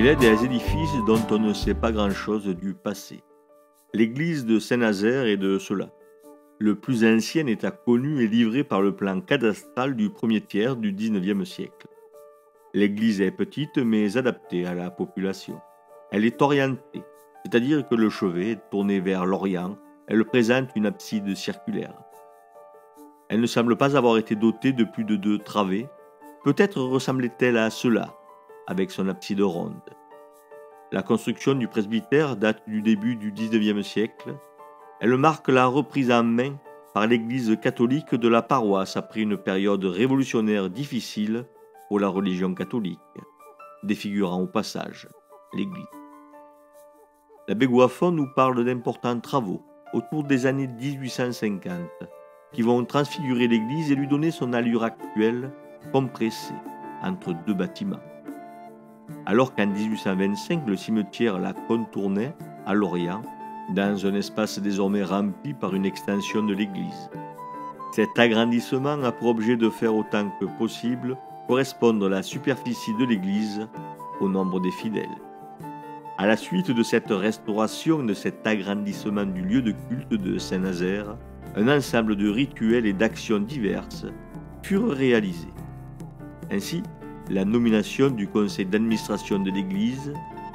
Il est des édifices dont on ne sait pas grand-chose du passé. L'église de Saint-Nazaire est de cela. Le plus ancien état connu est livré par le plan cadastral du premier tiers du XIXe siècle. L'église est petite mais adaptée à la population. Elle est orientée, c'est-à-dire que le chevet est tourné vers l'Orient. Elle présente une abside circulaire. Elle ne semble pas avoir été dotée de plus de 2 travées. Peut-être ressemblait-elle à cela, avec son abside ronde. La construction du presbytère date du début du XIXe siècle. Elle marque la reprise en main par l'Église catholique de la paroisse après une période révolutionnaire difficile pour la religion catholique, défigurant au passage l'Église. L'abbé Goiffon nous parle d'importants travaux autour des années 1850 qui vont transfigurer l'Église et lui donner son allure actuelle compressée entre 2 bâtiments. Alors qu'en 1825, le cimetière la contournait à l'Orient, dans un espace désormais rempli par une extension de l'église. Cet agrandissement a pour objet de faire autant que possible correspondre la superficie de l'église au nombre des fidèles. À la suite de cette restauration et de cet agrandissement du lieu de culte de Saint-Nazaire, un ensemble de rituels et d'actions diverses furent réalisés. Ainsi, la nomination du conseil d'administration de l'église,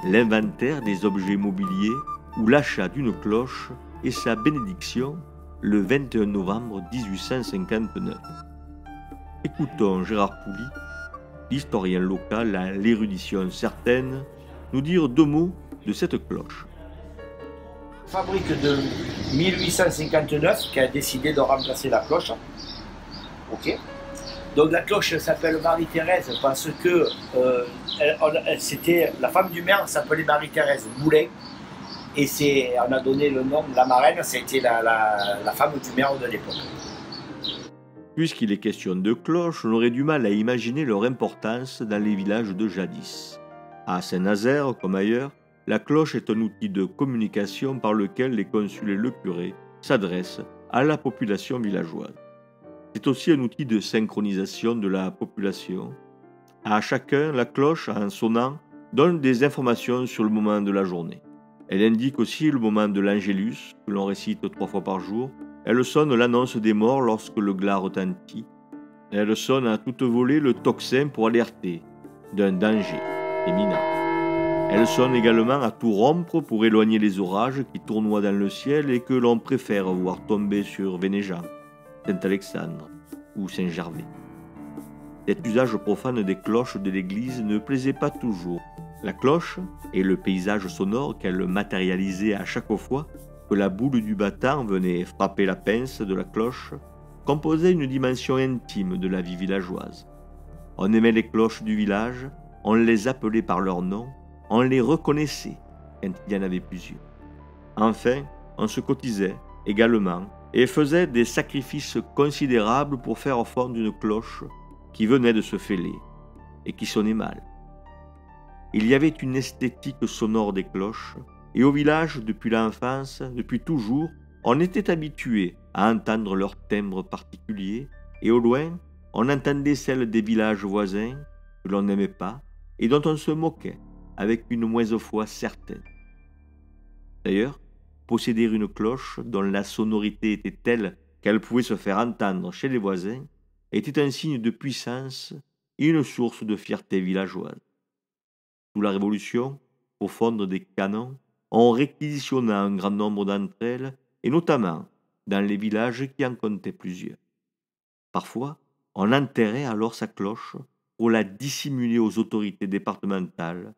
l'inventaire des objets mobiliers ou l'achat d'une cloche et sa bénédiction le 21 novembre 1859. Écoutons Gérard Pouli, l'historien local à l'érudition certaine, nous dire 2 mots de cette cloche. Fabrique de 1859 qui a décidé de remplacer la cloche. Ok. Donc la cloche s'appelle Marie-Thérèse parce que c'était la femme du maire s'appelait Marie-Thérèse Moulin et on a donné le nom de la marraine, c'était la femme du maire de l'époque. Puisqu'il est question de cloches, on aurait du mal à imaginer leur importance dans les villages de jadis. À Saint-Nazaire, comme ailleurs, la cloche est un outil de communication par lequel les consuls et le curé s'adressent à la population villageoise. C'est aussi un outil de synchronisation de la population. À chacun, la cloche, en sonnant, donne des informations sur le moment de la journée. Elle indique aussi le moment de l'Angélus, que l'on récite 3 fois par jour. Elle sonne l'annonce des morts lorsque le glas retentit. Elle sonne à toute volée le tocsin pour alerter d'un danger imminent. Elle sonne également à tout rompre pour éloigner les orages qui tournoient dans le ciel et que l'on préfère voir tomber sur Vénéjean, Saint-Alexandre ou Saint-Gervais. Cet usage profane des cloches de l'église ne plaisait pas toujours. La cloche et le paysage sonore qu'elle matérialisait à chaque fois que la boule du battant venait frapper la pince de la cloche composaient une dimension intime de la vie villageoise. On aimait les cloches du village, on les appelait par leur nom, on les reconnaissait quand il y en avait plusieurs. Enfin, on se cotisait également et faisait des sacrifices considérables pour faire fondre une cloche qui venait de se fêler et qui sonnait mal. Il y avait une esthétique sonore des cloches, et au village, depuis l'enfance, depuis toujours, on était habitué à entendre leur timbre particulier, et au loin, on entendait celle des villages voisins que l'on n'aimait pas et dont on se moquait avec une mauvaise foi certaine. D'ailleurs, posséder une cloche dont la sonorité était telle qu'elle pouvait se faire entendre chez les voisins était un signe de puissance et une source de fierté villageoise. Sous la Révolution, au fond des canons, on réquisitionna un grand nombre d'entre elles, et notamment dans les villages qui en comptaient plusieurs. Parfois, on enterrait alors sa cloche pour la dissimuler aux autorités départementales,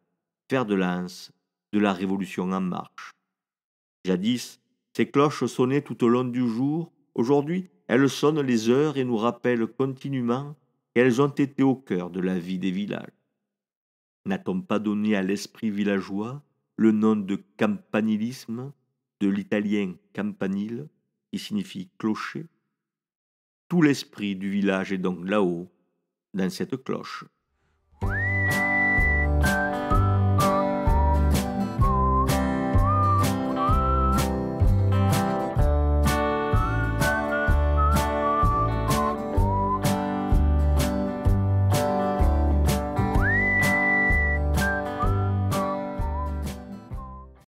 fer de lance de la Révolution en marche. Jadis, ces cloches sonnaient tout au long du jour. Aujourd'hui, elles sonnent les heures et nous rappellent continuellement qu'elles ont été au cœur de la vie des villages. N'a-t-on pas donné à l'esprit villageois le nom de campanilisme, de l'italien campanile, qui signifie clocher? Tout l'esprit du village est donc là-haut, dans cette cloche.